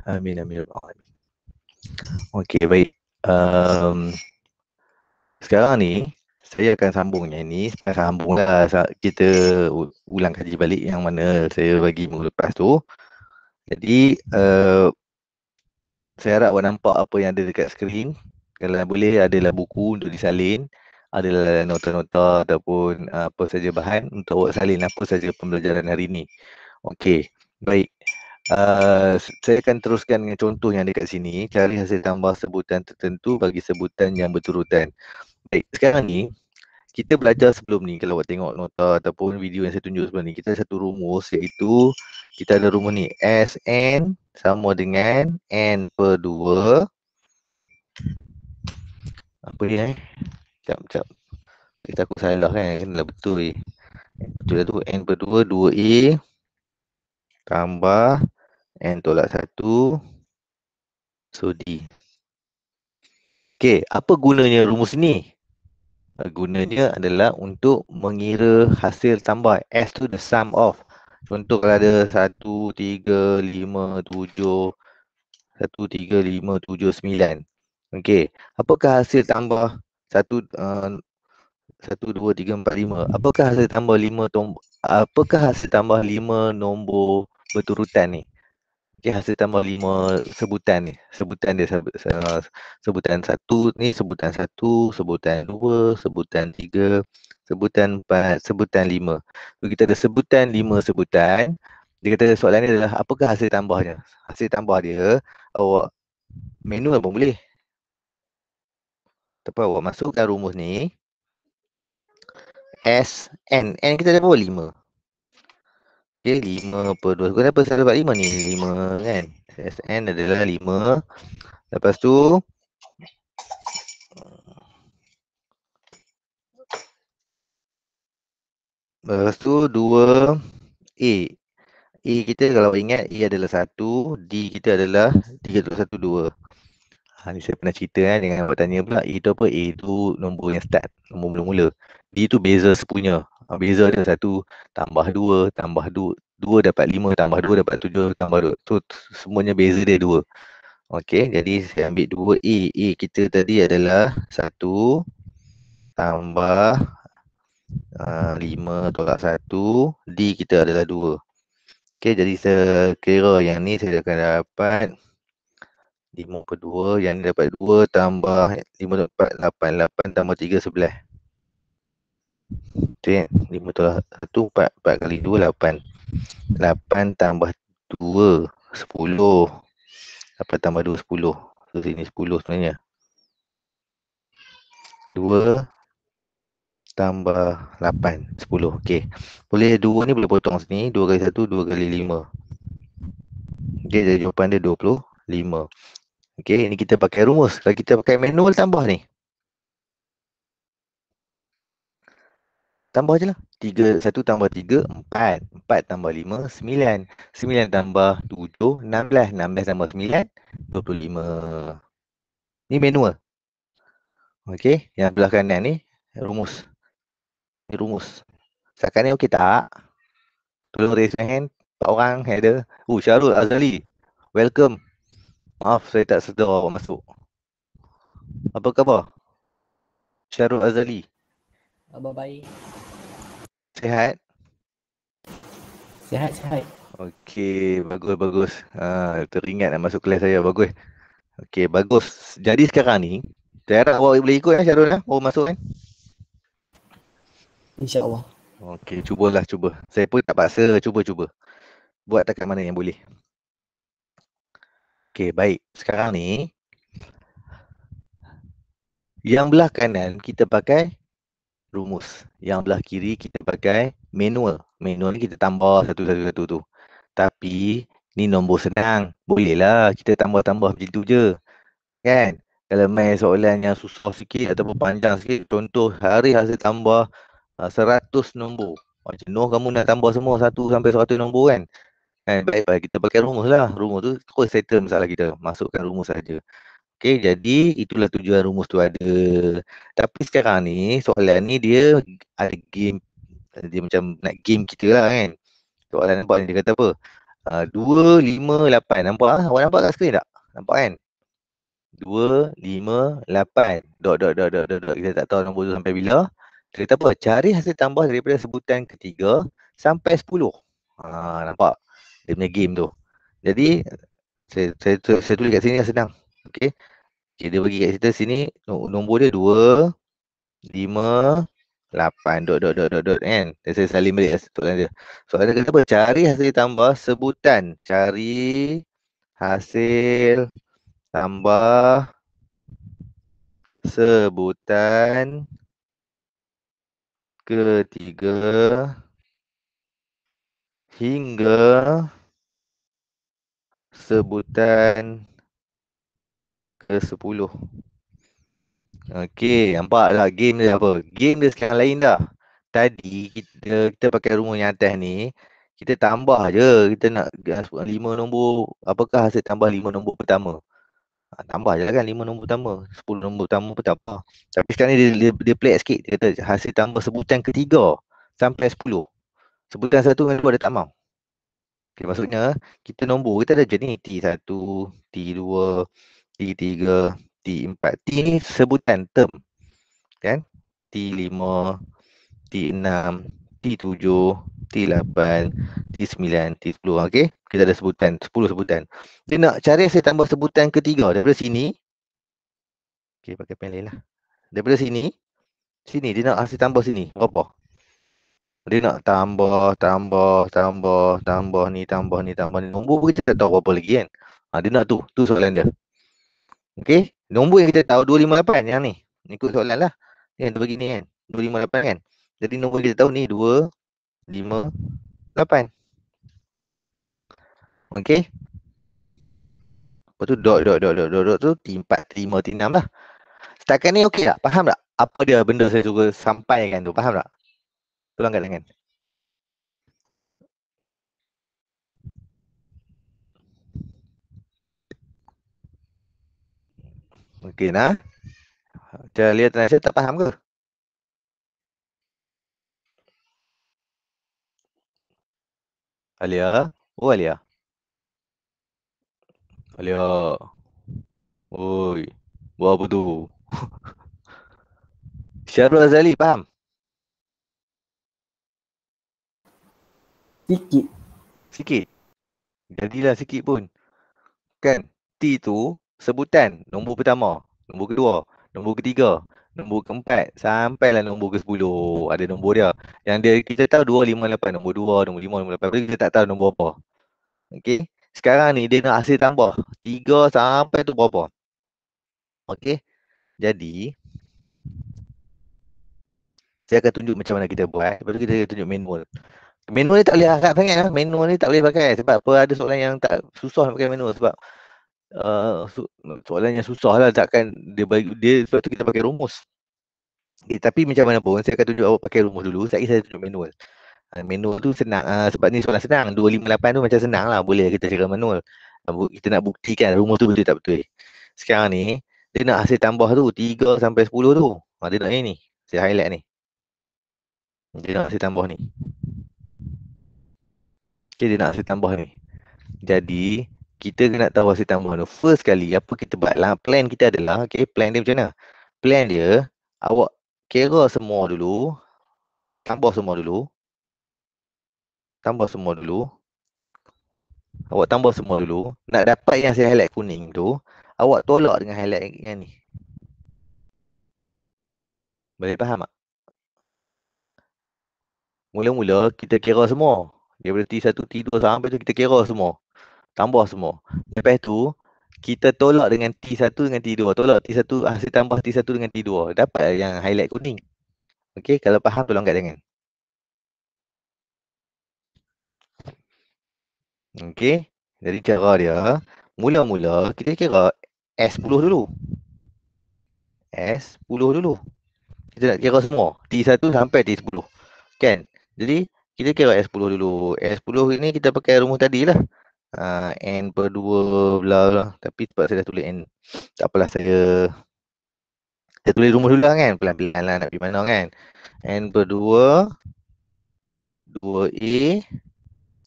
Amin, amin. Okey, baik. Um, Sekarang ni, saya akan sambung yang ni. Sambunglah kita ulang kaji balik yang mana saya bagi minggu lepas tu. Jadi, saya harap awak nampak apa yang ada dekat skrin. Kalau boleh, adalah buku untuk disalin. Adalah nota-nota ataupun apa saja bahan untuk awak salin apa saja pembelajaran hari ini. Okey, baik. Saya akan teruskan dengan contoh yang dekat sini. Cari hasil tambah sebutan tertentu bagi sebutan yang berturutan. Baik, sekarang ni kita belajar sebelum ni, kalau awak tengok nota ataupun video yang saya tunjuk sebelum ni, kita ada satu rumus, iaitu kita ada rumus ni, Sn sama dengan N per 2. Apa dia Sekejap. Kita takut salah kan, kena betul ni. Betul lah tu, N per 2, 2A tambah N tolak 1, so D. Okay, apa gunanya rumus ni? Gunanya adalah untuk mengira hasil tambah. S tu the sum of. Contoh kalau ada 1, 3, 5, 7, 1, 3, 5, 7, 9. Okey, apakah hasil tambah 1, 1, 2, 3, 4, 5? Apakah hasil tambah 5 apakah hasil tambah 5 nombor berturutan ni? Okey, hasil tambah 5 sebutan ni. Sebutan dia sebutan 1 ni, sebutan 1, sebutan 2, sebutan 3, sebutan 4, sebutan 5. So, kita ada sebutan 5 sebutan. Dia kata soalan ni adalah apakah hasil tambahnya? Hasil tambah dia awak manual pun boleh. Tapi awak masukkan rumus ni, Sn. N kita ada berapa? 5. Okay, 5 per 2. Kenapa saya dapat 5 ni? 5 kan? Sn adalah 5. Lepas tu, 2 A. A kita kalau ingat, A adalah 1, D kita adalah 3.12. Ni saya pernah cerita dengan awak tanya pula, A tu apa? A tu nombor yang start, nombor mula-mula. D tu beza sepunya. Beza dia 1 tambah 2 tambah 2, 2 dapat 5 tambah 2 dapat 7 tambah 2. So semuanya beza dia 2. Okey, jadi saya ambil 2A. A kita tadi adalah 1 tambah 5 tolak 1. D kita adalah 2. Okey, jadi saya kira yang ni saya akan dapat 5 per 2. Yang ni dapat 2 tambah 5 dapat 8. 8 tambah 3, 11. Okey, 5 tolak 1, 4. 4 kali 2, 8. 8 tambah 2, 10. 8 tambah 2, 10. So, sini 10 sebenarnya. 2 tambah 8, 10. Okey. Boleh 2 ni boleh potong sini. 2 kali 1, 2 kali 5. Okey, jadi jawapan dia 25. Okey, ini kita pakai rumus. Kalau kita pakai manual, tambah ni. Tambah je lah. 1 tambah 3, 4. 4 tambah 5, 9. 9 tambah 7, 16. 16 tambah 9, 25. Ni manual. Okey, yang belah kanan ni rumus. Ni rumus. Setakat ni okey tak? Tolong raise your hand. 4 orang ada. Syarul Azali. Welcome. Maaf saya tak sedar awak masuk. Apa khabar? Syarul Azali. Bye-bye. Sihat? Sihat. Okey, bagus. Teringat nak masuk kelas saya. Bagus. Okey, bagus. Jadi sekarang ni, saya harap awak boleh ikut kan Syarul lah. Baru masuk kan? InsyaAllah. Okey, cuba. Saya pun tak paksa, cuba. Buat takat mana yang boleh. Okey, baik. Sekarang ni, yang belah kanan kita pakai rumus. Yang belah kiri kita pakai manual. Manual ni kita tambah satu-satu tu. Tapi, ni nombor senang. Bolehlah kita tambah-tambah macam tu je. Kan? Kalau main soalan yang susah sikit ataupun panjang sikit, contoh hari hasil tambah 100 nombor. Jenuh kamu nak tambah semua 1 sampai 100 nombor kan? Baik, kita pakai rumus lah. Rumus tu terus settle masalah kita. Masukkan rumus saja. Okey, jadi itulah tujuan rumus tu ada. Tapi sekarang ni, soalan ni dia ada game. Dia macam nak game kita lah kan. Soalan nampak ni dia kata apa? 2, 5, 8. Nampak? Awak nampak kat skrin tak? Nampak kan? 2, 5, 8. Dot, dot, dot, dot, dot, dot. Kita tak tahu nombor tu sampai bila. Kita kata apa? Cari hasil tambah daripada sebutan ketiga sampai 10. Nampak? Dia punya game tu. Jadi, saya tulis kat sini dah senang. Okey. Okay, dia bagi kat kita sini, nombor dia 2, 5, 8. Dot, dot, dot, dot, dot. Kan? Saya salin balik soalan dia. Soalan dia kata apa? Cari hasil tambah sebutan. Cari hasil tambah sebutan ketiga hingga sebutan ke-10. Okey, nampak tak game dia apa? Game dia sekarang lain dah. Tadi kita pakai rumus yang atas ni, kita tambah je. Kita nak 5 nombor, apakah hasil tambah 5 nombor pertama? Tambah je lah kan 5 nombor pertama. 10 nombor pertama pun tak apa. Tapi sekarang ni dia play sikit. Dia kata hasil tambah sebutan ketiga sampai 10. Sebutan satu dengan dua dia tak mau. Okay, maksudnya kita nombor kita ada jenis T1, T2, T3, T4. T ni sebutan term kan? T5, T6, T7, T8, T9, T10. Okey, kita ada sebutan 10 sebutan. Dia nak cari saya tambah sebutan ketiga daripada sini. Okey, pakai pen lain lah. Daripada sini, sini dia nak hasil tambah sini. Berapa? Dia nak tambah ni, tambah ni. Nombor pun kita tak tahu berapa lagi kan. Dia nak tu soalan dia. Okey, nombor yang kita tahu 258 yang ni. Ikut soalan lah. Yang dia bagi ni kan. 258 kan. Jadi nombor yang kita tahu ni 258. Okey. Lepas tu dot tu T4, T5, T6 lah. Setakat ni okey tak? Faham tak? Apa dia benda saya suka sampaikan tu? Faham tak? Tolong angkat tangan. Okey nah. Cara lihat saya tak faham ke? Alia. Oh Alia. Alia. Oi. Buat apa tu? Syarul Azali faham? Sikit. Sikit. Jadilah sikit pun. Kan? T tu sebutan nombor pertama, nombor kedua, nombor ketiga, nombor keempat sampailah nombor ke-10. Ada nombor dia. Yang dia kita tahu 258 nombor 2, nombor 5, nombor 8. Tapi kita tak tahu nombor apa. Okey. Sekarang ni dia nak hasil tambah 3 sampai tu berapa? Okey. Jadi saya akan tunjuk macam mana kita buat. Lepas tu kita tunjuk manual. Manual ni tak boleh harap sangat lah. Manual ni tak boleh pakai. Sebab apa ada soalan yang tak susah nak pakai manual. Sebab soalan yang susah lah. Takkan dia bagi dia, sebab tu kita pakai rumus. Tapi macam mana pun saya akan tunjuk awak pakai rumus dulu. Saya tunjuk manual. Manual tu senang. Sebab ni soalan senang. 258 tu macam senang lah. Boleh kita cakap manual. Kita nak buktikan rumus tu betul tak betul. Sekarang ni dia nak hasil tambah tu 3 sampai 10 tu. Dia nak ni. Saya highlight ni. Dia nak hasil tambah ni. Okay, dia nak hasil tambah ni. Jadi, kita kena tahu hasil tambah tu. First kali, apa kita buat lah. Plan kita adalah, okay, plan dia macam mana? Plan dia, awak kira semua dulu. Tambah semua dulu. Tambah semua dulu. Awak tambah semua dulu. Nak dapat yang saya highlight kuning tu, awak tolak dengan highlight yang ni. Boleh faham tak? Mula-mula, kita kira semua. Daripada T1, T2 sampai tu kita kira semua. Tambah semua. Lepas tu, kita tolak dengan T1 dengan T2. Tolak T1, hasil tambah T1 dengan T2. Dapat yang highlight kuning. Okey, kalau faham tolong angkat tangan. Okey, jadi cara dia, mula-mula kita kira S10 dulu. S10 dulu. Kita nak kira semua. T1 sampai T10. Kan? Jadi, kita kira S10 dulu. S10 ini kita pakai rumus tadi lah. N per 2 bla bla. Tapi sebab saya dah tulis N. Tak apalah, saya tulis rumus dulu lah kan. Pelan-pelan lah nak pergi mana kan. N per 2, 2A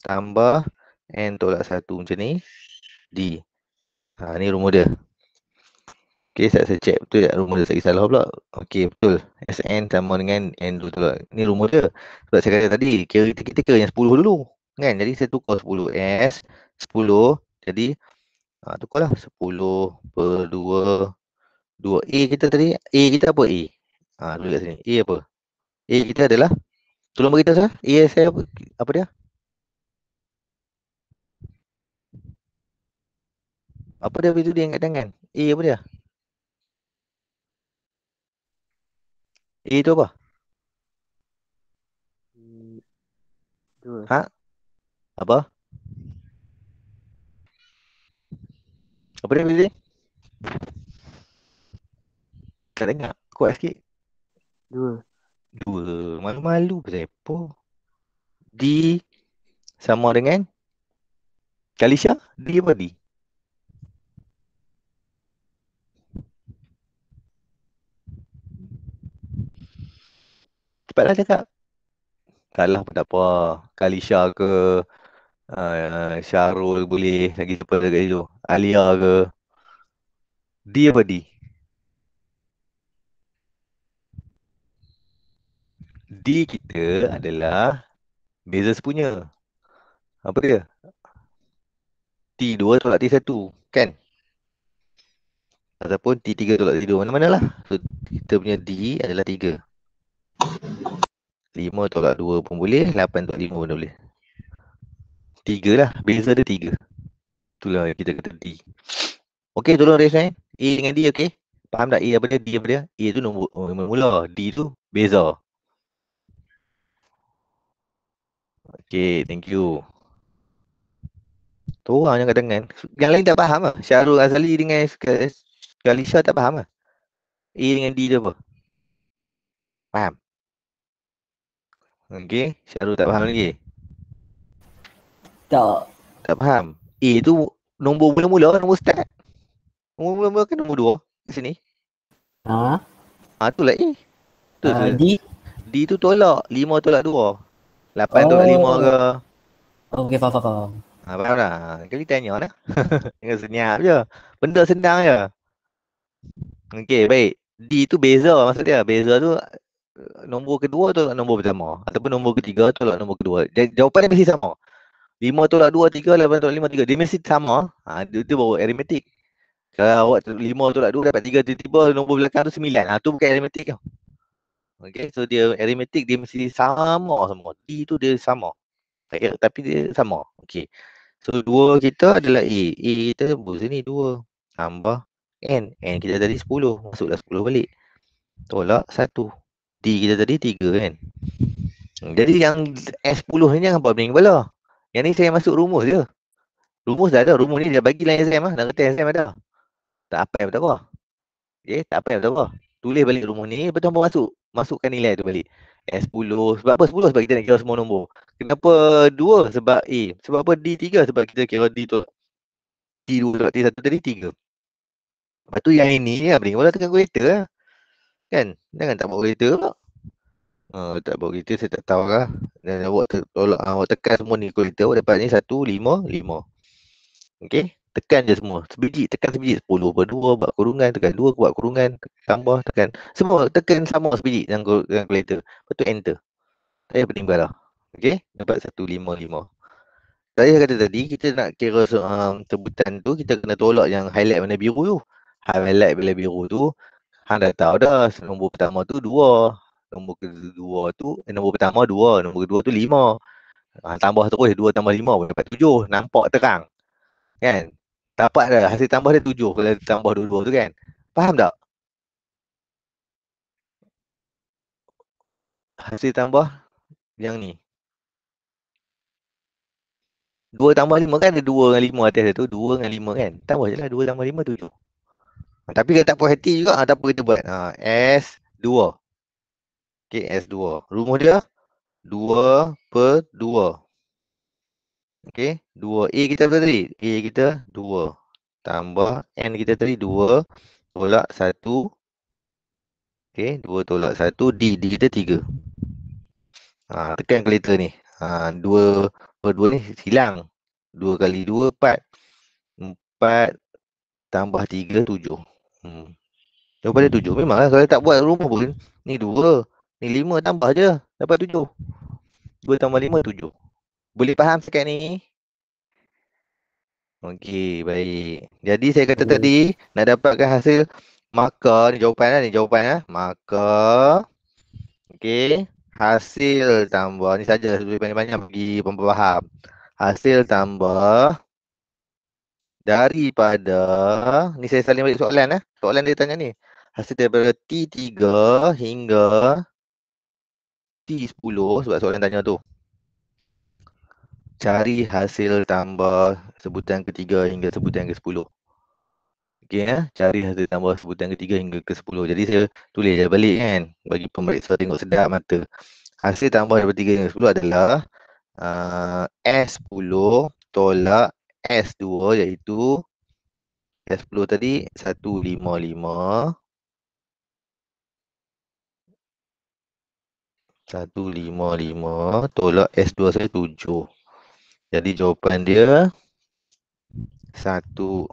tambah N tolak 1 macam ni. D. Ni rumus dia. Okay, saya check betul tak rumus dia, tak salah pula. Okay, betul. Sn sama dengan N2 tolak. Ni rumus dia. Sebab saya kata tadi, kira kita kira yang 10 dulu. Kan? Jadi saya tukar 10. S 10. Jadi, tukarlah 10 per 2. 2A kita tadi. A kita apa A? Tulis kat sini. A apa? A kita adalah, tolong beritahu saya. A saya apa dia? Apa dia itu dia angkat tangan? A apa dia? A itu apa? Dua. Ha? Apa? Apa dia tadi? Tak dengar. Kuat sikit. Dua. 2. Malu-malu pasal apa? D sama dengan Kalisha? D apa D? Cepatlah cakap. Kalah pun tak apa. Kalisha ke, Syarul boleh lagi siapa dekat situ. Alia ke. D apa D? D kita adalah Bezos punya. Apa dia? T2 tolak T1. Kan? Ataupun T3 tolak T2. Mana-mana lah. So, kita punya D adalah 3. 5 tolak 2 pun boleh. 8 tolak 5 pun boleh. 3 lah. Beza dia 3. Itulah yang kita kata D. Okey, tolong raise hand. A dengan D, okey? Faham tak A apa dia? D apa dia? A tu nombor mula. D tu beza. Okey, thank you. Tu orang yang kat tangan. Yang lain tak faham lah. Syarul Azali dengan Kalisha tak faham lah. A dengan D tu apa? Faham? Okey, Syarul tak faham lagi. Tak. Tak faham. A tu nombor mula-mula, nombor start. Nombor mula-mula kan nombor 2 di sini. Ha? Itulah A. Tu D. D tu tolak 5 tolak 2. 8 tolak 5 Oh. ke? Okey, faham. Faham dah. Kali tanya lah. Jangan senyap je. Benda senang je. Okey, baik. D tu beza maksud dia. Beza tu nombor kedua tolak nombor pertama. Ataupun nombor ketiga tolak nombor kedua. Jawapan dia mesti sama. 5 tolak 2, 3. 8 tolak 5, 3. Dia mesti sama. Itu baru aritmetik. Kalau awak 5 tolak 2 dapat 3, tiba-tiba nombor belakang tu 9. Tu bukan aritmetik tau. Okay, so dia aritmetik dia mesti sama semua. D tu dia sama. Tapi dia sama. Okay. So 2 kita adalah A. A kita sini 2. Tambah N. N kita tadi 10. Masuklah 10 balik. Tolak 1. D kita tadi 3 kan. Jadi yang S10 ni jangan buat pening kepala. Yang ni saya masuk rumus je. Rumus dah ada. Rumus ni dia bagi dalam exam lah. Dalam kertas exam ada. Tak apa yang berapa. Okay, tak apa yang berapa. Tulis balik rumus ni. Lepas tu hampa masukkan nilai tu balik. S10. Sebab apa 10? Sebab kita nak kira semua nombor. Kenapa 2? Sebab A. Sebab apa D3? Sebab kita kira D tu. D2 tolak T1 tadi 3. Lepas tu yang ini ni pening kepala tekan kalkulator lah. Kan? Jangan tak buat kalkulator pula. Tak buat kalkulator saya tak tahu lah. Dan awak tekan semua ni kalkulator. Awak dapat ni 1, 5, 5. Okay? Tekan je semua. Sebiji, tekan sebiji. 10 per 2 buat kurungan. Tekan 2 buat kurungan. Tambah, tekan. Semua tekan sama sebiji dalam kalkulator. Lepas tu enter. Saya pening kepala. Okay? Dapat 1, 5, 5. Saya kata tadi, kita nak kira sebutan tu, kita kena tolak yang highlight warna biru tu. Highlight warna biru tu, hang dah tahu dah, nombor pertama tu 2. Nombor kedua tu, nombor pertama 2. Nombor kedua tu 5. Tambah terus, 2 tambah 5, dapat 7. Nampak terang. Kan? Dapat dah, hasil tambah dia 7 kalau tambah dua-dua tu kan. Faham tak? Hasil tambah yang ni. 2 tambah 5 kan ada 2 dengan 5 atas tu. 2 dengan 5 kan. Tambah je lah 2 tambah 5, 7. Tapi kalau tak puas hati juga, tak apa kita buat. S2. Okay, S2. Rumus dia 2 per 2. Okay, 2. A kita berapa tadi? A kita 2. Tambah N kita tadi 2 tolak 1. Okay, 2 tolak 1. D kita 3. Tekan kalkulator ni. 2 per 2 ni hilang. 2 kali 2, 4. 4 tambah 3, 7. Jawapan dia 7. Memanglah kalau tak buat rumus pun, ni 2, ni 5 tambah je, dapat 7. 2 tambah 5, 7. Boleh faham sekarang ni? Okey, baik. Jadi saya kata Boleh. tadi, nak dapatkan hasil maka, ni jawapan lah, ni jawapan lah. Maka, okey, hasil tambah, ni saja, banyak-banyak bagi pemfaham. Hasil tambah daripada, ni saya salin balik soalan. Soalan dia tanya ni. Hasil daripada T3 hingga T10, sebab soalan tanya tu. Cari hasil tambah sebutan ketiga hingga sebutan ke-10. Okey cari hasil tambah sebutan ketiga hingga ke-10. Jadi saya tulis je balik kan, bagi pemeriksa tengok sedap mata. Hasil tambah daripada 3 hingga 10 adalah S10 tolak S2, iaitu S10 tadi 155 tolak S2 saya 7. Jadi jawapan dia 148.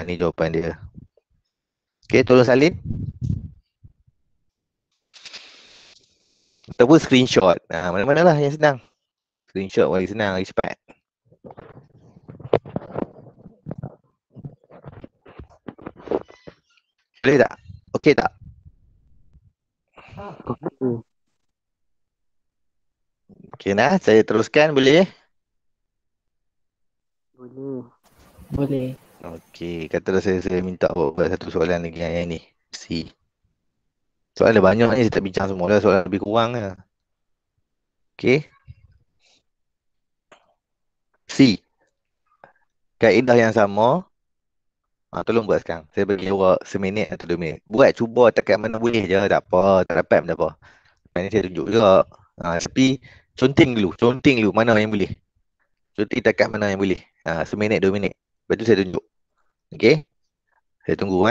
Ni jawapan dia. Okey, tolong salin ataupun screenshot. Mana-manalah yang senang. Screenshot lagi senang, lagi cepat. Boleh tak? Okey tak? Okey. Okey nah, saya teruskan boleh? Boleh. Boleh. Okey, katalah saya minta buat satu soalan lagi yang ni. C. Soalan ada banyak ni, saya tak bincang semua lah, soalan lebih kurang lah. Okey. C. Kaedah yang sama. Tolong buat sekarang. Saya bagi awak seminit atau 2 minit. Buat, cuba takat mana boleh je. Tak apa, tak dapat pun tak apa. Ini saya tunjuk juga. Tapi conteng dulu mana yang boleh. Cuti takat mana yang boleh. Seminit, 2 minit. Lepas tu saya tunjuk. Okey. Saya tunggu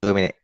2 minit.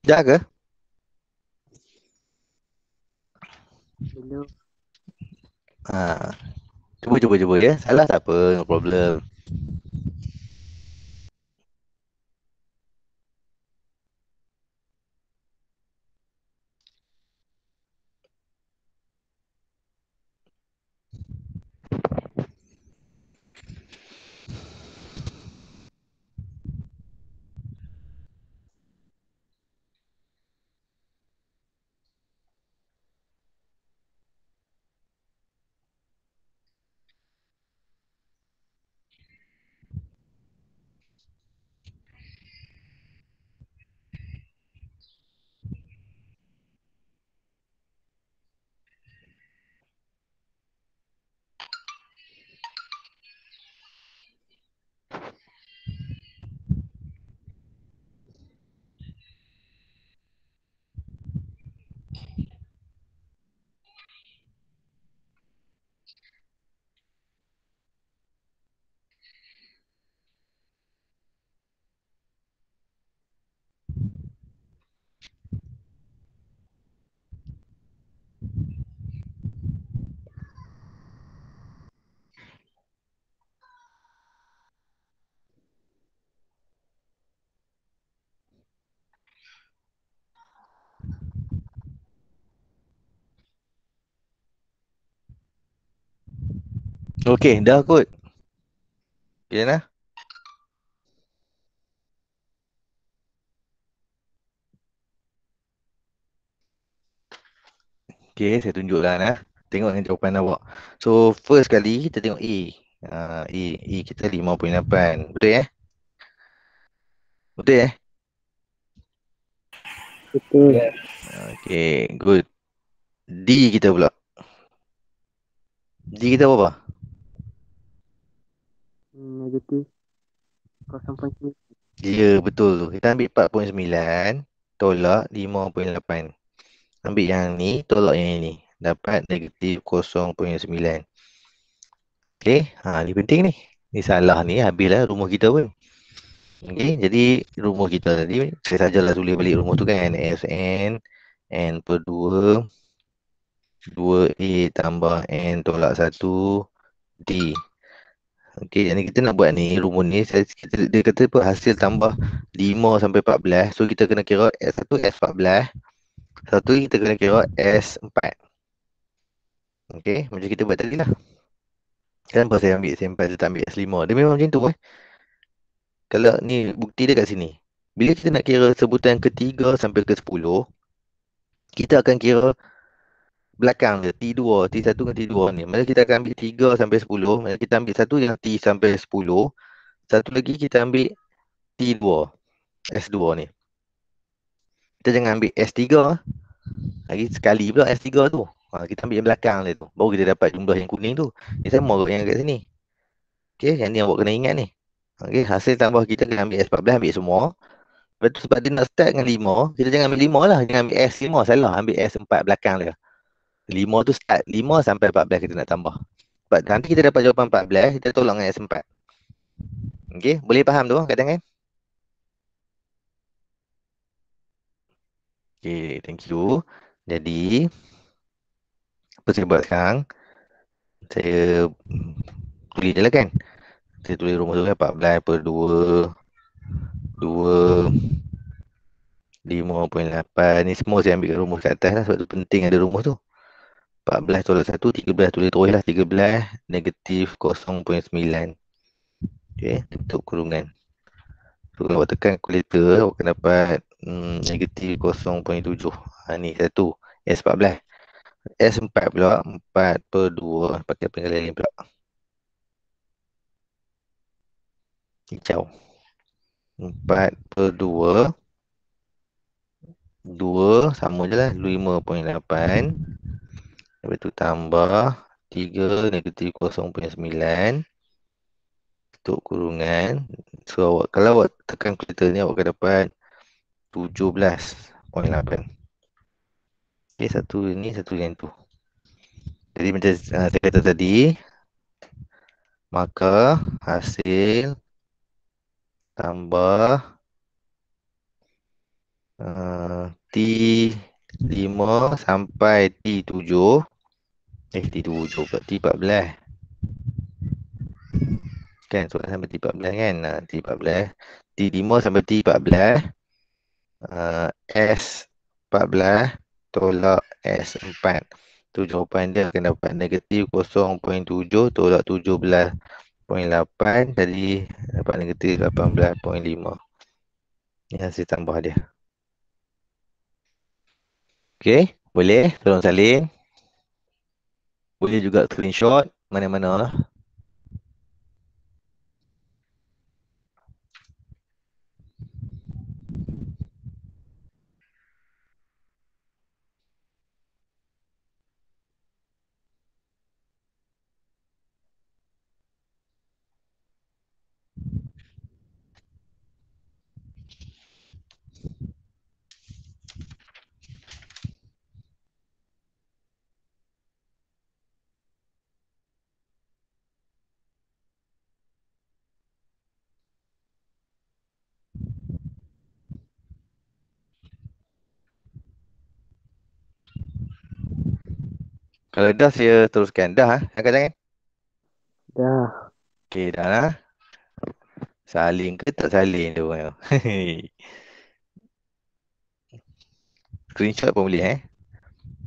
Dah ke? Belum. Ha. Cuba ya. Salah tak apa, no problem. Okey, dah kot. Okay, nah. Okey, saya tunjuklah nah. Tengok dengan jawapan awak. So, first kali kita tengok A. A kita 5.8. Betul eh? Betul eh? Betul. Okey, good. D kita pula. D kita berapa? Negatif 0.9. Ya, betul tu. Kita ambil 4.9 tolak 5.8. Ambil yang ni, tolak yang ini. Dapat negatif 0.9. Okey, ni penting ni. Ni salah ni, habislah rumus kita pun. Okey, jadi rumus kita tadi, saya sajalah tulis balik rumus tu kan. Sn, n per 2, 2A tambah n tolak 1, D. Okey, yang ni kita nak buat ni, rumus ni, dia kata apa, hasil tambah 5 sampai 14. So, kita kena kira S1, S14. Satu kita kena kira S4. Okey, macam kita buat tadi lah. Kenapa saya ambil S4, saya tak ambil S5? Dia memang macam tu. Kalau ni, bukti dia kat sini. Bila kita nak kira sebutan ketiga sampai ke 10, kita akan kira belakang dia, T2, T1 dengan T2 ni. Maksudnya kita akan ambil 3 sampai 10. Maksudnya kita ambil satu yang T sampai 10. Satu lagi kita ambil T2, S2 ni. Kita jangan ambil S3. Lagi sekali pula S3 tu. Kita ambil yang belakang dia tu. Baru kita dapat jumlah yang kuning tu. Ni sama yang kat sini. Okey, yang ni awak kena ingat ni. Okey, hasil tambah kita kena ambil S14, ambil semua. Lepas tu sebab dia nak start dengan 5, kita jangan ambil 5 lah. Jangan ambil S5, salah. Ambil S4 belakang dia. 5 tu start. 5 sampai 14 kita nak tambah. Sebab nanti kita dapat jawapan 14, kita tolak dengan S4. Okey, boleh faham tu kat tangan? Okey, thank you. Jadi, apa saya buat sekarang? Saya tulis je lah kan. Saya tulis rumus tu kan, 14 per 2, 2, 5.8. Ni semua saya ambil kat rumus kat atas lah. Sebab tu penting ada rumus tu. 14 tolak 1, 13 tulis terus lah. 13 negatif 0.9. Okay, tutup kurungan. So, kalau awak tekan kalkulator, awak akan dapat negatif 0.7. Ni satu. S14. S4 pula, 4 per 2. Pakai pengalian lain pula. Hijau. 4 per 2. 2 sama je lah. 5.8. Lepas tu tambah 3 negatif 0.9. Tutup kurungan. So, kalau awak tekan kalkulator ni, awak akan dapat 17.8. Okay, satu ni, satu yang tu. Jadi macam saya kata tadi, maka hasil tambah T5 sampai T7, T7 ke T14 kan, soalan sampai T14 kan, T14, T5 sampai T14, S14 tolak S4. Tu jawapan dia akan dapat negatif 0.7 tolak 17.8, jadi dapat negatif 18.5. Ni hasil tambah dia. Okey, boleh tolong salin. Boleh juga screenshot mana-mana. Kalau dah saya teruskan. Dah angkat tangan. Dah. Okey, dah lah. Salin ke tak salin tu? Screenshot pun boleh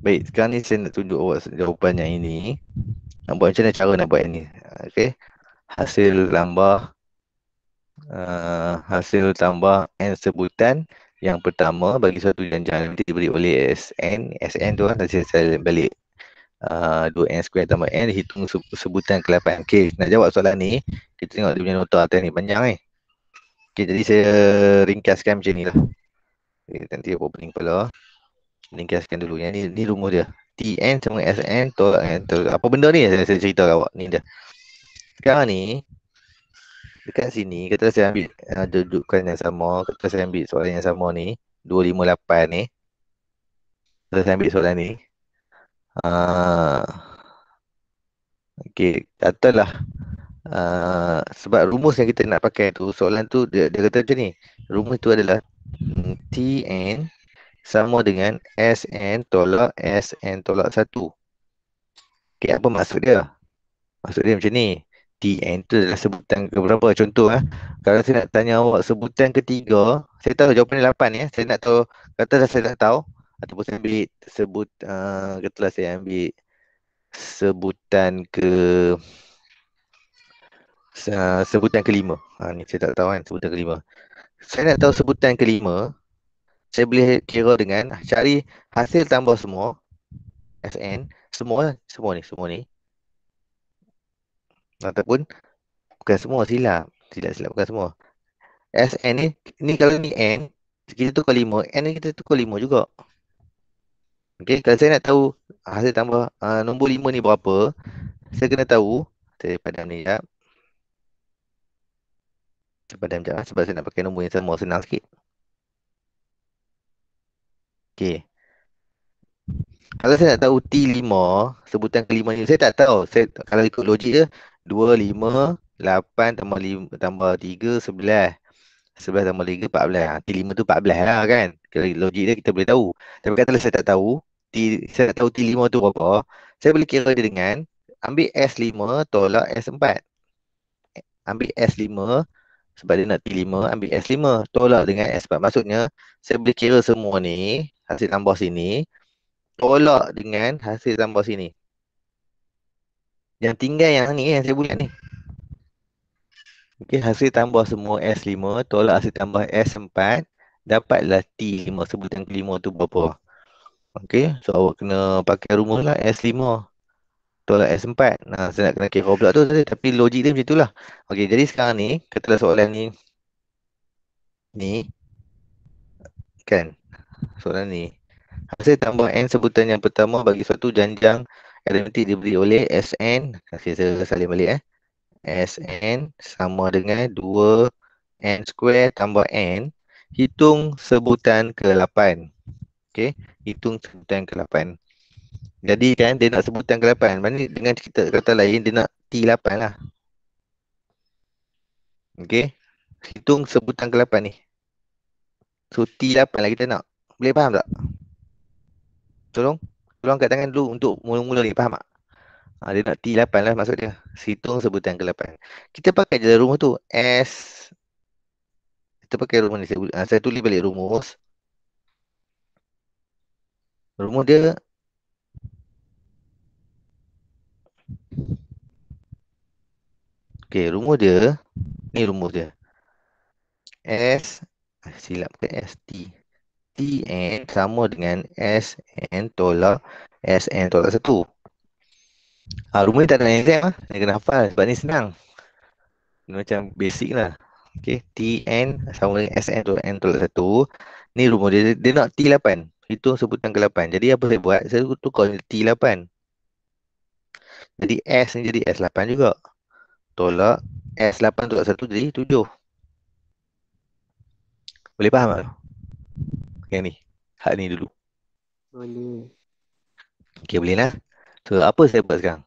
Baik, sekarang ni saya nak tunjuk awak jawapan yang ini. Nak buat macam mana cara nak buat ni. Okey. Hasil tambah n sebutan yang pertama bagi suatu janjang nanti diberi oleh Sn tu kan, nanti saya balik 2n square tambah n, hitung sebutan ke-8. Okey, nak jawab soalan ni, kita tengok dia punya nota atas ni, panjang ni. Okey, jadi saya ringkaskan macam ni lah. Okay, nanti apa pening kepala. Ringkaskan dulu. Yang ni rumus dia. Tn sama Sn tolak n. Apa benda ni saya cerita kat awak. Ni dia. Sekarang ni, dekat sini, kata saya ambil dudukan yang sama. Kata saya ambil soalan yang sama ni. 258 ni. Kata saya ambil soalan ni. Okey, katalah sebab rumus yang kita nak pakai tu, soalan tu dia kata macam ni. Rumus tu adalah Tn sama dengan Sn tolak Sn tolak 1. Okey, apa maksud dia? Maksud dia macam ni. Tn tu adalah sebutan ke berapa? Contoh kalau saya nak tanya awak sebutan ketiga, saya tahu jawapan dia 8 ya. Saya nak tahu, katalah saya tak tahu, ataupun saya ambil katalah saya ambil sebutan sebutan kelima. Ni saya tak tahu kan sebutan kelima. Saya nak tahu sebutan kelima, saya boleh kira dengan cari hasil tambah semua Sn, semua ni. Ataupun bukan semua, silap bukan semua. Sn ni kalau ni n, kita tukar 5, n ni kita tukar 5 juga. Okey, kalau saya nak tahu hasil tambah nombor 5 ni berapa, saya kena tahu, saya padam ni jap. Saya padam jap sebab saya nak pakai nombor yang sama, senang sikit. Okey. Kalau saya nak tahu T5, sebutan kelima ni, saya tak tahu. Kalau ikut logik dia, 2, 5, 8 tambah 5, tambah 3, 11. 11 tambah 3, 14. T5 tu 14 lah kan. Kalau logik dia kita boleh tahu. Tapi katalah saya tak tahu, saya tak tahu T5 tu berapa, saya boleh kira dia dengan ambil S5 tolak S4. Ambil S5, sebab dia nak T5, ambil S5 tolak dengan S4. Maksudnya, saya boleh kira semua ni, hasil tambah sini, tolak dengan hasil tambah sini. Yang tinggal yang ni yang saya buat ni. Okey, hasil tambah semua S5 tolak hasil tambah S4, dapatlah T5, sebutan kelima tu berapa. Okey, so awak kena pakai rumus lah, S5 tolak S4. Nah, saya nak kena kira pula tu, tapi logik dia macam itulah. Okey, jadi sekarang ni, katalah soalan ni kan, soalan ni. Hasil tambah N sebutan yang pertama bagi suatu janjang aritmetik diberi oleh Sn. Okey, saya salin balik Sn sama dengan 2n square tambah n. Hitung sebutan ke-8. Okey, hitung sebutan ke-8. Jadi kan dia nak sebutan ke-8. Maknanya dengan kita kata lain dia nak T8 lah. Okey, hitung sebutan ke-8 ni. So T8 lah kita nak. Boleh faham tak? Tolong angkat tangan dulu untuk mula-mula ni, faham tak? Dia nak T8 lah maksud dia. Hitung sebutan ke-8. Kita pakai je rumus tu. Kita pakai rumus ni. Saya tulis balik rumus. Rumus dia okey, rumus dia ni rumus dia. Silap ke ST. Tn sama dengan Sn tolak Sn tolak 1. Rumus ni tak ada exam Dia kena hafal sebab ni senang. Ini macam basic lah. Okey, Tn sama dengan Sn tolak N tolak 1. Ni rumus dia. Dia nak T8. Hitung sebutan ke-8. Jadi apa saya buat? Saya tukar T8. Jadi S ni jadi S8 juga. Tolak S8 tolak 1 jadi 7. Boleh faham tak? Yang ni. Hak ni dulu. Boleh. Okey, boleh lah. So, apa saya buat sekarang?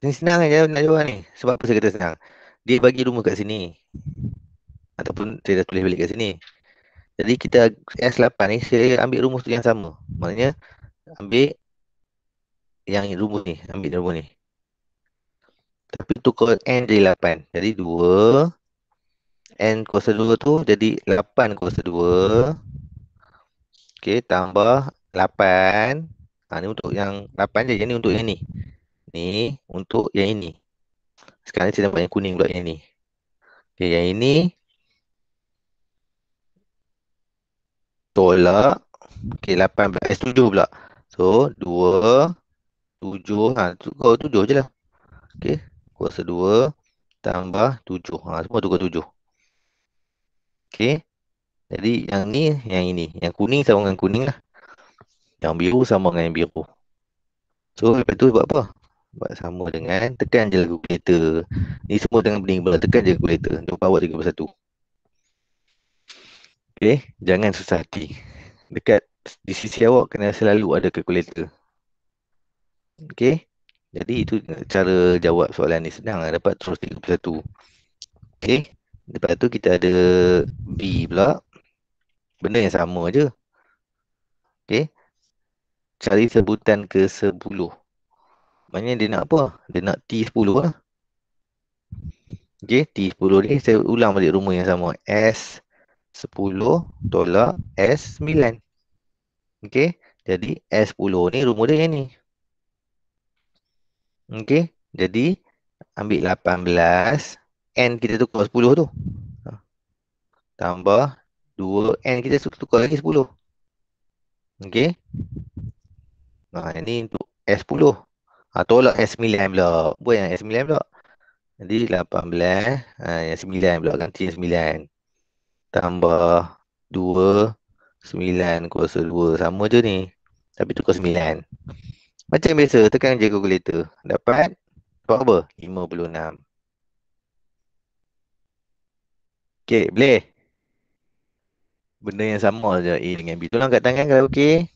Ini senang aja nak jawab ni. Sebab apa saya kata senang? Dia bagi rumus kat sini. Ataupun saya dah tulis balik kat sini. Jadi kita S8 ni, saya ambil rumus tu yang sama. Maknanya, ambil yang rumus ni. Ambil rumus ni. Tapi tukar N jadi 8. Jadi 2. N kuasa 2 tu jadi 8 kuasa 2. Okey, tambah 8. Ni untuk yang 8 je. Yang ni untuk yang ni. Ni untuk yang ini. Sekarang saya nampak yang kuning pula yang ni. Okay, yang ini tolak. Okay, 18, 7 pula. So, 2, 7. Kau 7 je lah. Okay, kuasa 2 tambah 7. Semua tukar 7. Okay, jadi yang ni, yang ini. Yang kuning sama dengan kuning lah. Yang biru sama dengan yang biru. So, lepas tu buat apa? Buat sama dengan tekan je lagu calculator. Ni semua dengan pening bola. Tekan je calculator. Untuk power 31. Okay, jangan susah hati. Dekat di sisi awak kena selalu ada calculator. Okay, jadi itu cara jawab soalan ni. Senang lah, dapat terus 31. Okay, lepas tu kita ada B pula. Benda yang sama je. Okay, cari sebutan ke 10. Maknanya dia nak apa? Dia nak T10 lah. Okay, T10 ni saya ulang balik rumus yang sama. S10 tolak S9. Okay, jadi S10 ni rumus dia yang ni. Okay, jadi ambil 18. N kita tukar 10 tu. Tambah 2N kita tukar lagi 10. Okay, nah ini untuk S10. Tolak S9 pula. Buat yang S9 pula. Jadi 18. Yang 9 pula. Ganti yang 9. Tambah 2. 9 kuasa 2. Sama je ni. Tapi tukar 9. Macam biasa. Tekan je calculator. Dapat. Dapat apa? 56. Okay, boleh? Benda yang sama je. A dengan B. Tolong kat tangan kalau okey.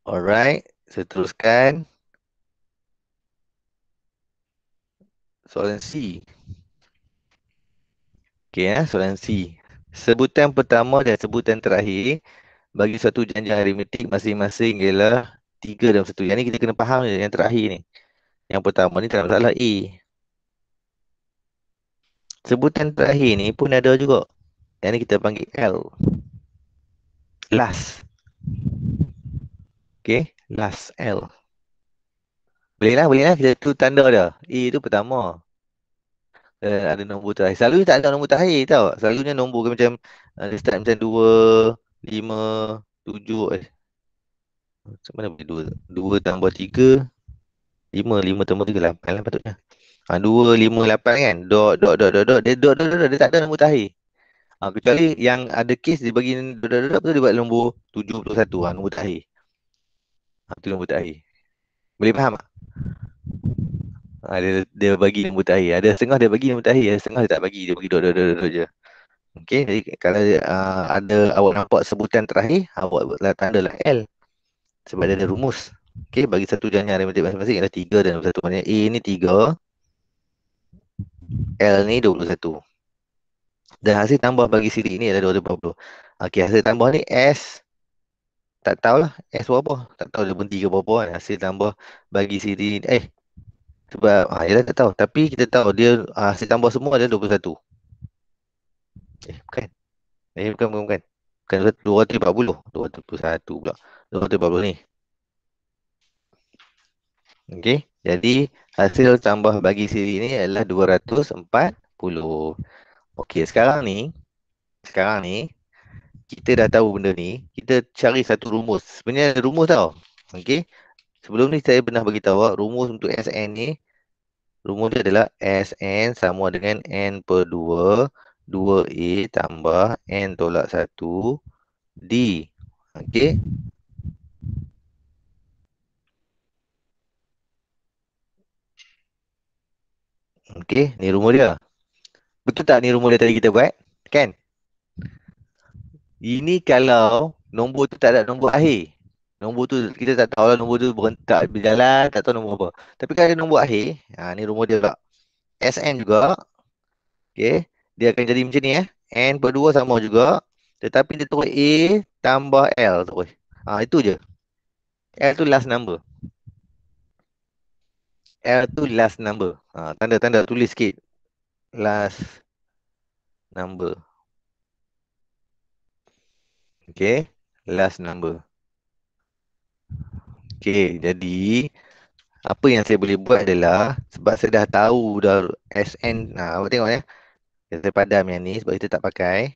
Alright. Seteruskan. Soalan C. Okay, soalan C. Sebutan pertama dan sebutan terakhir bagi suatu janjang aritmetik masing-masing ialah 3 dan 1. Yang ni kita kena faham je, yang terakhir ni. Yang pertama ni tak ada masalah A. Sebutan terakhir ni pun ada juga. Yang ni kita panggil L. Last. Okay, last L. Boleh lah. Kita tu tanda dah. A tu pertama. Ada nombor terakhir. Selalunya tak ada nombor terakhir tau. Selalunya nombor ke macam dia start macam 2, 5, 7. Macam mana boleh 2? 2 tambah 3, 5. 5 tambah 3, 8 lah patutnya. 2, 5, 8 kan? Dot, dot, dot, dot, dot. Dia dot, dot, dot, dot. Dia tak ada nombor terakhir. Kecuali yang ada case dia bagi dot, dot, dot, dot. Betul dia buat nombor 71. Nombor terakhir. Itu nombor terakhir. Boleh faham tak? Dia bagi nombor terakhir. Ada setengah dia bagi nombor terakhir. Ada setengah dia tak bagi. Dia bagi dot, dot, dot, dot, dot je. Okay, jadi kalau ada awak nampak sebutan terakhir, awak buatlah tanda lah L. Sebab dia ada rumus. Okay, bagi satu janjang aritmetik masing-masing ada 3 dan 21. Maknanya A ni 3, L ni 21. Dan hasil tambah bagi siri ni adalah 240. Okay, hasil tambah ni S. Tak tahulah S berapa. Tak tahu dia berhenti ke berapa kan. Hasil tambah bagi siri ni. Sebab, yalah tak tahu. Tapi kita tahu dia hasil tambah semua adalah 21. Bukan. Bukan. Bukan 240. 241 pula. 240 ni. Okey, jadi hasil tambah bagi siri ni adalah 240. Okey, sekarang ni kita dah tahu benda ni, kita cari satu rumus. Sebenarnya ada rumus tau. Okey. Sebelum ni saya pernah bagi tahu rumus untuk Sn ni, rumus dia adalah Sn sama dengan n per 2, 2a tambah n tolak 1 d. Okey. Okey, ni rumus dia. Betul tak ni rumus dia tadi kita buat? Kan? Ini kalau nombor tu tak ada nombor akhir. Nombor tu kita tak tahu lah nombor tu tak berjalan, tak tahu nombor apa. Tapi kalau ada nombor akhir, ni nombor dia tak. Sn juga, okay, dia akan jadi macam ni N per 2 sama juga. Tetapi dia turun A tambah L terus. Itu je. L tu last number. L tu last number. Tanda-tanda tulis sikit. Last number. Okay. Last number. Okay. Jadi, apa yang saya boleh buat adalah, sebab saya dah tahu dah SN. Nah, awak tengok ya. Saya padam yang ni sebab kita tak pakai.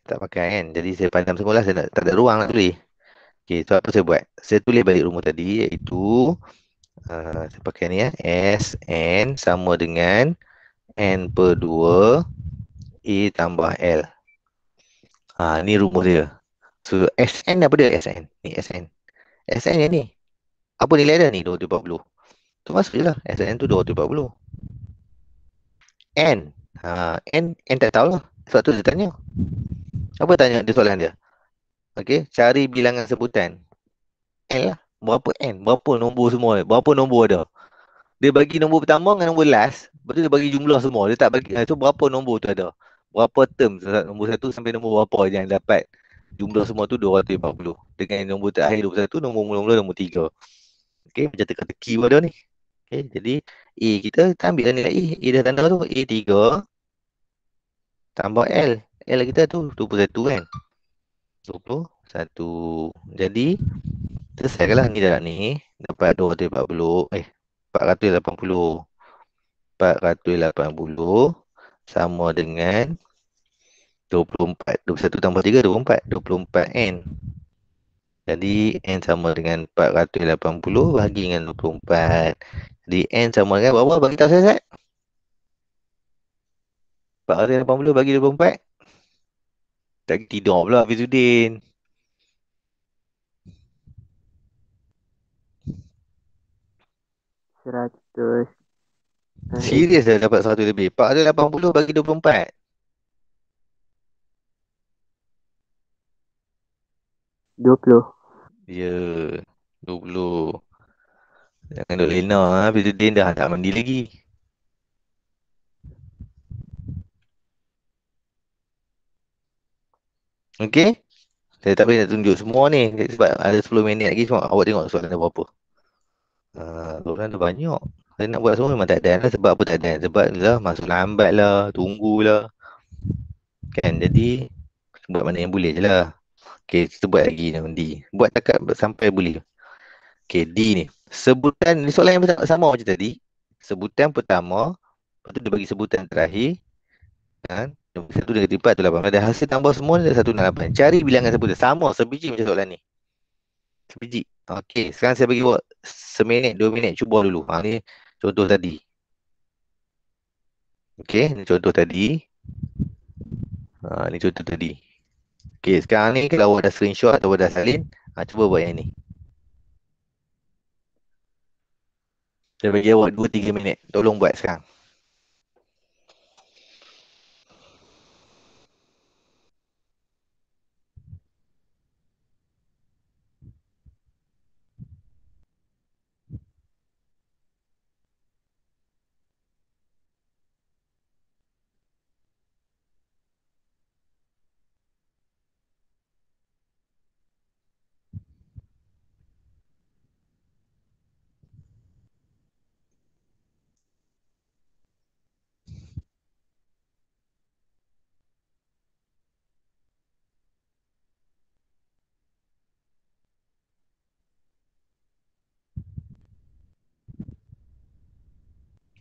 Tak pakai kan. Jadi, saya padam semula. Tak ada ruang nak tulis. Okay. So, apa saya buat? Saya tulis balik rumus tadi. Iaitu, saya pakai ni ya. SN sama dengan N per 2 E tambah L. Ni rumus dia. So, SN apa dia SN? Ni SN. SN yang ni. Apa nilai dia ni? 240. Tu masuk je lah. SN tu 240. N. N tak tahu lah. Sebab tu dia tanya. Apa tanya dia soalan dia? Okey, cari bilangan sebutan. N lah. Berapa N? Berapa nombor semua? Berapa nombor ada? Dia bagi nombor pertama dengan nombor last. Lepas tu dia bagi jumlah semua. Dia tak bagi. So berapa nombor tu ada? Berapa term? Nombor satu sampai nombor berapa je yang dapat? Jumlah semua tu 240. Dengan nombor terakhir 21, nombor mula-mula nombor 3. Okey, macam teka-teki pun ada ni. Okey, jadi A kita ambil lah nilai A. A dah tanda tu. A3 tambah L. L kita tu 21 kan? 21. Jadi, selesaikanlah ni dalam ni. Dapat 240. 480. 480 sama dengan 24. 21 tambah 3, 24. 24N. Jadi, N sama dengan 480 bagi dengan 24. Jadi, N sama dengan berapa? Bagi tahu saya, Zat. 480 bagi 24. Tak tidur pula, Fizuddin. 100. Serius dah dapat 100 lebih. 480 bagi 24. 20. Ya, 20. Jangan duk lena, Fizuddin dah tak mandi lagi. Okey? Saya tak boleh nak tunjuk semua ni. Sebab ada 10 minit lagi. Semua awak tengok soalan ada berapa. Soalan ada banyak. Saya nak buat semua memang tak ada lah. Sebab apa tak ada? Sebab lah masuk lambat lah. Tunggulah. Kan? Jadi, buat mana yang boleh je lah. Okay, kita buat lagi nanti. Buat takat sampai boleh. Okay, D ni. Sebutan, ni soalan yang sama macam tadi. Sebutan pertama. Lepas tu dia bagi sebutan terakhir. Kan? Nombor 1 dengan 4 tu 8. Ada hasil tambah semua ni 1 dan 8. Cari bilangan sebutan. Sama, sebiji macam soalan ni. Sebiji. Okey, sekarang saya bagi buat seminit, 2 minit. Cuba dulu. Ni contoh tadi. Okey, ni contoh tadi. Ni contoh tadi. Okey, sekarang ni kalau awak dah screenshot atau awak dah salin, cuba buat yang ni. Saya bagi awak 2-3 minit. Tolong buat sekarang.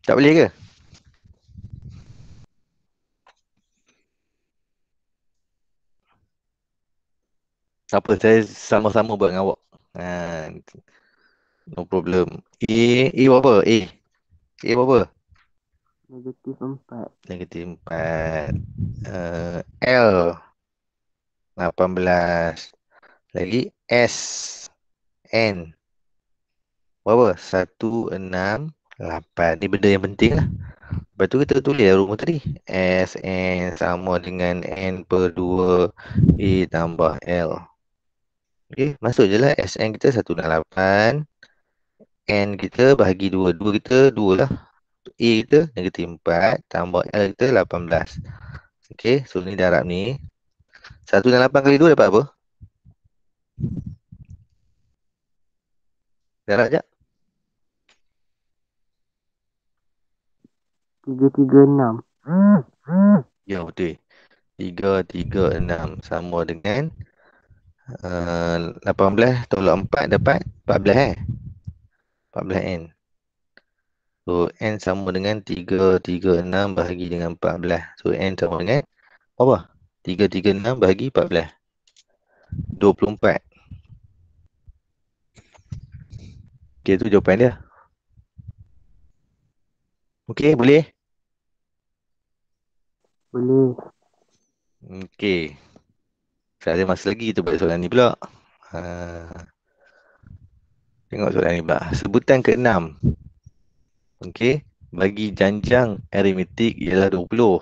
Tak boleh ke? Apa, saya sama-sama buat dengan awak. No problem. A berapa? A berapa? Negatif 4. Negatif 4. L 18. Lagi S N berapa? 168. Ni benda yang penting lah. Lepas tu kita tulis rumus tadi. S N sama dengan N per 2 A tambah L. Okay, masuk je lah. S N kita 168. N kita bahagi 2. 2 kita 2 lah. A kita negatif 4 tambah L kita 18. Okay, so ni darab ni. 168 kali 2 dapat apa? Darab je. 336. Ya, betul. 336 sama dengan 18 tolak 4 dapat 14 14N. So N sama dengan 336 bahagi dengan 14. So N sama dengan apa? 336 bahagi 14. 24. Okay, tu jawapan dia. Okay, boleh? Boleh. Okay. Saya ada masa lagi kita buat soalan ni pula. Tengok soalan ni pula. Sebutan ke-6. Okay. Bagi janjang aritmetik ialah 20.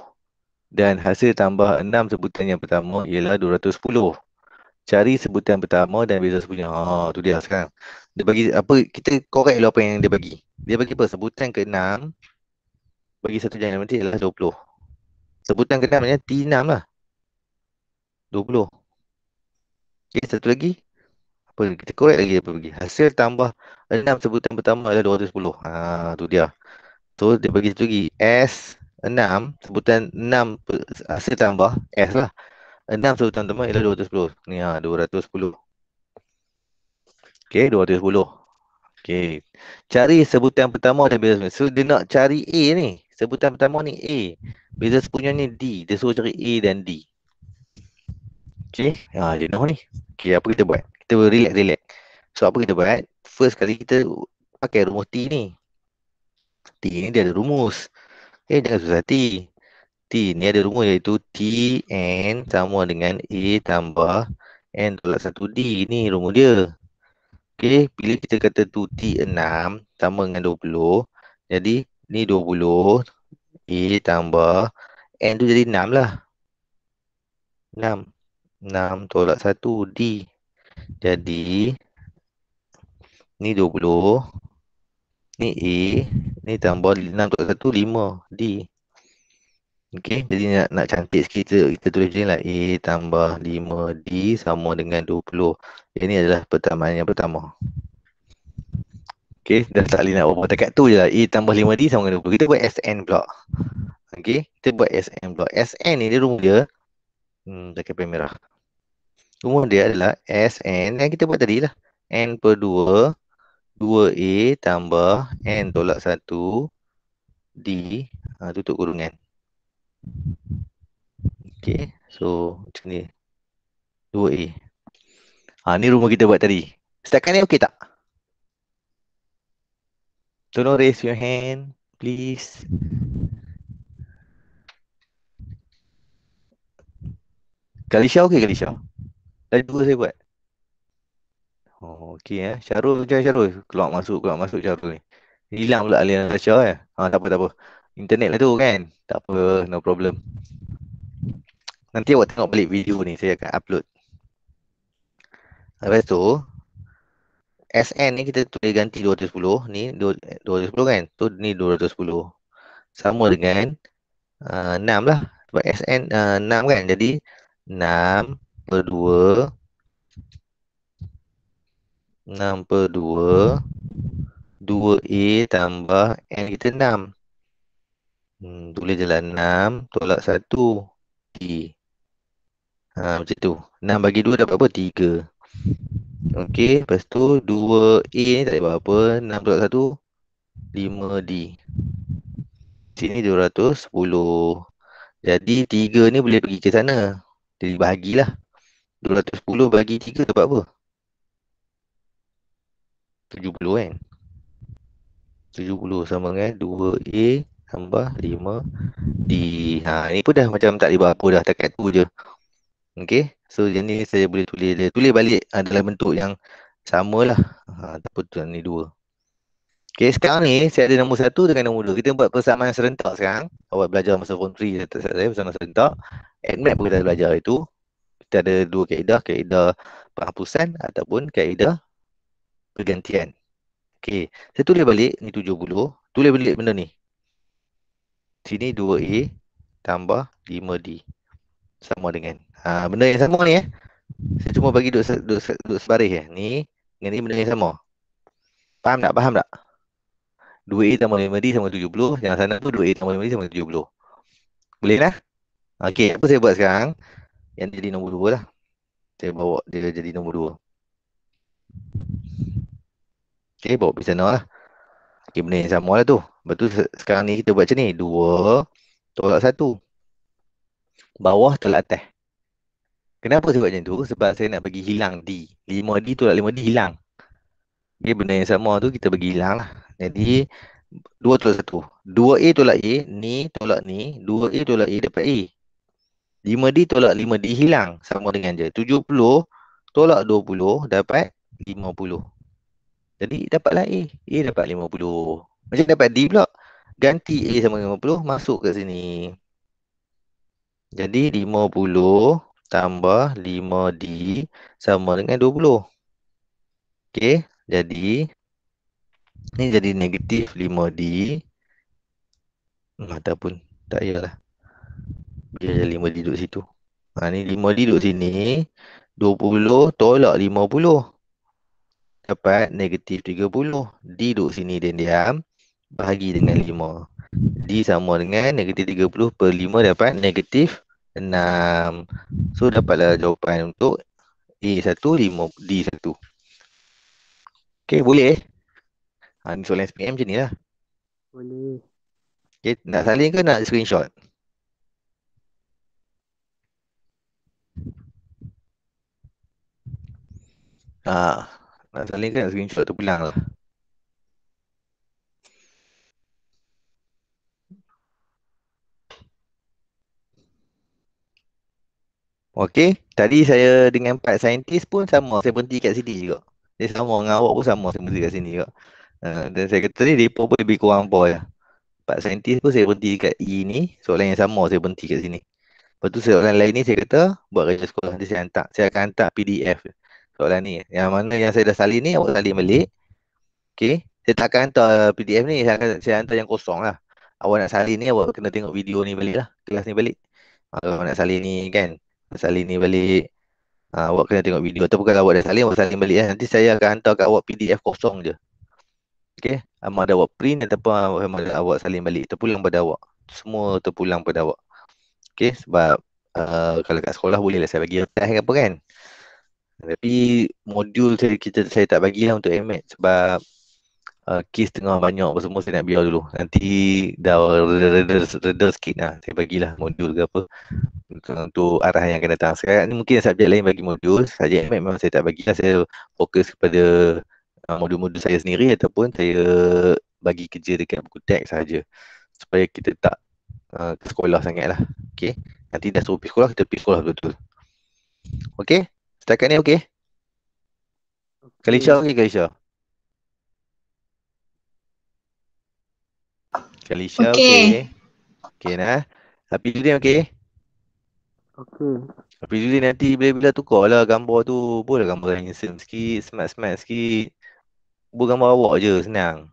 Dan hasil tambah 6 sebutan yang pertama ialah 210. Cari sebutan pertama dan beza sebutan. Tu dia sekarang. Dia bagi apa, kita korek dulu apa yang dia bagi. Dia bagi apa? Sebutan ke-6 bagi satu janjang aritmetik ialah 20. Sebutan ke-6 maknanya T6 lah. 20. Okay, satu lagi. Apa? Kita korek lagi apa bagi. Hasil tambah 6 sebutan pertama adalah 210. Tu dia. So, dia bagi satu lagi. S6, sebutan 6 hasil tambah S lah. 6 sebutan pertama ialah 210. Ni 210. Okay, 210. Okay. Cari sebutan pertama dan beza sebutan. So, dia nak cari A ni. Sebutan pertama ni A. Beza sebutan ni D. Dia suruh cari A dan D. Okay. Dia nak ni. Okay, apa kita buat? Kita relax. So, apa kita buat? First kali kita pakai rumus T ni. T ni dia ada rumus. Jangan susah hati. T ni ada rumus iaitu Tn sama dengan A tambah N tolak 1D. Ni rumus dia. Okey, bila kita kata tu T6 sama dengan 20. Jadi, ni 20. A tambah N tu jadi 6 lah. 6. 6 tolak 1D. Jadi, ni 20. Ni A. Ni tambah 6 tolak 1, 5D. Okey, jadi nak cantik sikit kita tulis je lah A tambah 5D sama dengan 20. Ini adalah pertamaan yang pertama. Okey, dah tak boleh nak buat dekat tu je lah. A tambah 5D sama dengan 20. Kita buat SN pula. Okey, kita buat SN pula. SN ni dia rumus dia. Pakai pen merah. Rumus dia adalah SN yang kita buat tadi lah. N per 2. 2A tambah N tolak 1 D. Tutup kurungan. Okey, so macam ni. 2A. Ni rumah kita buat tadi. Setakat ni okey tak? Tolong raise your hand, please. Kalisha okey Kalisha? Tadi dua saya buat. Okey Syarul macam Syarul. Keluar masuk Syarul ni. Hilang pula aliran Kalisha tak apa. Internet lah tu kan. Tak apa, no problem. Nanti awak tengok balik video ni, saya akan upload. Lepas tu, SN ni kita tulis ganti 210. Ni 210 kan? Tu ni 210. Sama dengan 6 lah. Sebab SN 6 kan? Jadi 6 per 2. 6 per 2. 2A tambah N kita 6. Tulis je lah 6 tolak 1 D. Macam tu. 6 bagi 2 dapat apa? 3. Okey, lepas tu 2A ni tak ada buat apa. 6 tolak 1 5D. Sini 210. Jadi 3 ni boleh pergi ke sana. Jadi bahagilah. 210 bagi 3 dapat apa? 70 kan? 70 sama dengan 2A tambah 5D. Ni pun dah macam tak boleh buat apa dah. Takat tu je. Okey. So, yang ni saya boleh tulis dia. Tulis balik dalam bentuk yang sama lah. Tak apa, ni 2. Okey, sekarang ni saya ada nombor 1 dengan nombor 2. Kita buat persamaan serentak sekarang. Awak belajar masa form 3 saya persamaan serentak. ADMAT pun kita belajar itu. Kita ada dua kaedah. Kaedah penghapusan ataupun kaedah pergantian. Okey, saya tulis balik ni 70. Tulis balik benda ni. Sini 2A tambah 5D. Sama dengan. Benda yang sama ni saya cuma bagi duduk sebaris Ni dengan ni benda yang sama. Faham tak? 2A tambah 5D sama 70. Yang sana tu 2A tambah 5D sama 70. Boleh lah? Okey, apa saya buat sekarang? Yang jadi nombor 2 lah. Saya bawa dia jadi nombor 2. Okey, bawa pergi sana lah. Okey, benda yang sama lah tu. Betul sekarang ni kita buat macam ni. 2 tolak 1. Bawah tolak atas. Kenapa saya buat macam tu? Sebab saya nak bagi hilang D. 5D tolak 5D hilang. Okay, benda yang sama tu kita bagi hilang lah. Jadi 2 tolak 1. 2A tolak A, ni tolak ni. 2A tolak A dapat A. 5D tolak 5D hilang. Sama dengan je. 70 tolak 20 dapat 50. Jadi dapatlah A. A dapat 50. Macam dapat D pula. Ganti A sama 50 masuk ke sini. Jadi 50 tambah 5D sama dengan 20. Okey. Jadi ni jadi negatif 5D. Ataupun tak payahlah. Biar je 5D duduk situ. Ni 5D duduk sini. 20 tolak 50. Dapat negatif 30. D duduk sini diam-diam. Bahagi dengan 5. D sama dengan negatif 30 per 5 dapat negatif 6. So dapatlah jawapan untuk A1, 5, D1. Okay, boleh? Ni soalan SPM macam ni lah. Boleh. Okay, nak salin ke nak screenshot? Nak salin ke nak screenshot tu pulang lah. Okey, tadi saya dengan Pak Saintis pun sama. Saya berhenti kat sini juga. Dia sama dengan awak pun sama. Saya berhenti kat sini juga. Dan saya kata tadi, mereka pun lebih kurang apa je. Pak Saintis pun saya berhenti kat E ni. Soalan yang sama, saya berhenti kat sini. Lepas tu soalan lain ni saya kata, buat kerja sekolah. Nanti saya hantar. Saya akan hantar PDF soalan ni. Yang mana yang saya dah salin ni, awak salin balik. Okey. Saya tak akan hantar PDF ni. Saya hantar yang kosong lah. Awak nak salin ni, awak kena tengok video ni balik lah. Kelas ni balik. Kalau awak nak salin ni kan. Salin ni balik. Awak kena tengok video. Ataupun kalau awak dah salin, awak salin balik. Nanti saya akan hantar kat awak PDF kosong je. Okay. Sama ada awak print ataupun awak salin balik. Terpulang pada awak. Semua terpulang pada awak. Okay. Sebab kalau kat sekolah bolehlah saya bagi test ke apa kan. Tapi modul saya tak bagilah untuk MAT. Sebab kes tengah banyak apa semua saya nak biar dulu. Nanti dah reda sikit lah. Saya bagilah modul ke apa. Untuk arah yang akan datang. Sekarang ni mungkin subjek lain bagi modul. Subjek memang saya tak bagilah. Saya fokus kepada modul-modul saya sendiri ataupun saya bagi kerja dekat buku teks saja. Supaya kita tak ke sekolah sangat lah. Okay. Nanti dah suruh pergi sekolah, kita pergi sekolah betul-betul. Okay. Setakat ni okay. Kalisha okay Kalisha? Kalisha okay. Okay nah. Tapi Judin okay? Okey. Tapi Judin nanti bila-bila tukar lah gambar tu. Boleh gambar yang handsome sikit, smart-smart sikit. Buat gambar awak je, senang.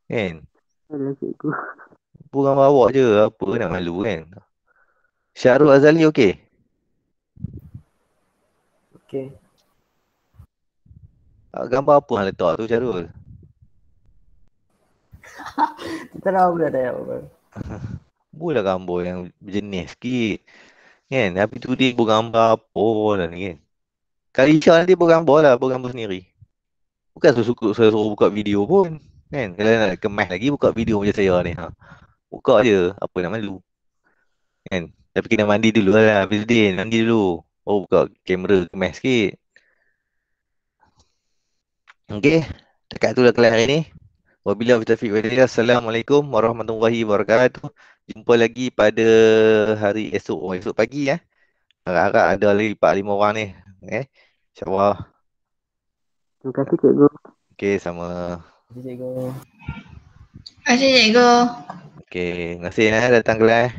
Kan? Alah cikgu. Buat gambar awak je, apa nak malu kan? Syahrul Azali okey? Okey. Gambar apa hang letak tu Syahrul? Tak tahu pula dah apa. Buatlah gambar yang berjenis sikit. Kan? Tapi tu dia buat gambar apa lah ni kan? Kali Isha nanti buat gambar lah, buat gambar sendiri. Bukan saya suruh buka video pun. Kan? Kalau nak kemas lagi, buka video macam saya ni. Buka je, apa nak malu. Kan? Tapi kena mandi dulu lah, Fizdin. Mandi dulu. Oh, buka kamera kemas sikit. Okey. Dekat tu lah kelas hari ni. Wabillahi taufiq wal hidayah. Assalamualaikum warahmatullahi wabarakatuh. Jumpa lagi pada hari esok. Esok pagi ya. Harap-harap ada lagi 4-5 orang ni. InsyaAllah. Terima kasih cikgu. Okey, sama. Cikgu. Terima kasih cikgu. Okey, terima kasih datang kelas.